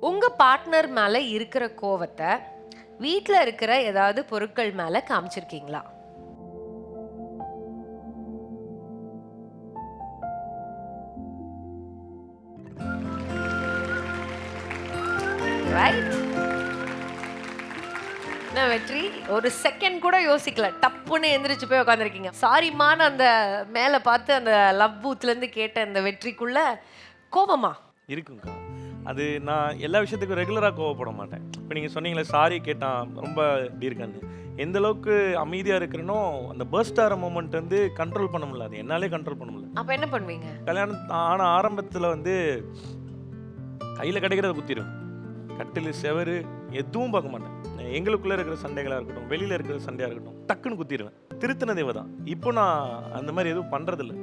உங்க பார்ட்னர் மேல இருக்கிற கோவத்தை வீட்ல இருக்கிற ஏதாவது பொருட்கள் மேல காமிச்சிருக்கீங்களா? ரைட். என்ன வெற்றி, ஒரு செகண்ட் கூட யோசிக்கல, டப்புன்னு எந்திரிச்சு போய் உட்காந்துருக்கீங்க. சாரிமான அந்த மேல பார்த்து அந்த லவ் பூத்ல இருந்து கேட்ட அந்த வெற்றிக்குள்ள கோபமா இருக்குங்கக்கா. அது நான் எல்லா விஷயத்துக்கும் ரெகுலராக கோவப்பட மாட்டேன். இப்போ நீங்கள் சொன்னீங்களே சாரி கேட்டான் ரொம்ப இப்படி இருக்கான்னு, எந்த அளவுக்கு அமைதியாக இருக்கிறனோ அந்த பர்ஸ்ட் ஆகிற மூமெண்ட் வந்து கண்ட்ரோல் பண்ண முடியல. அது என்னாலே கண்ட்ரோல் பண்ண முடியல. அப்ப என்ன பண்ணுவீங்க? கல்யாணம் ஆன ஆரம்பத்தில் வந்து கையில் கிடைக்கிறத குத்திடுவேன். கட்டில் செவரு எதுவும் பார்க்க மாட்டேன். எங்களுக்குள்ளே இருக்கிற சண்டைகளாக இருக்கட்டும், வெளியில் இருக்கிற சண்டையாக இருக்கட்டும், டக்குன்னு குத்திடுவேன். திருத்தின தேவை தான். இப்போ நான் அந்த மாதிரி எதுவும் பண்ணுறதில்ல.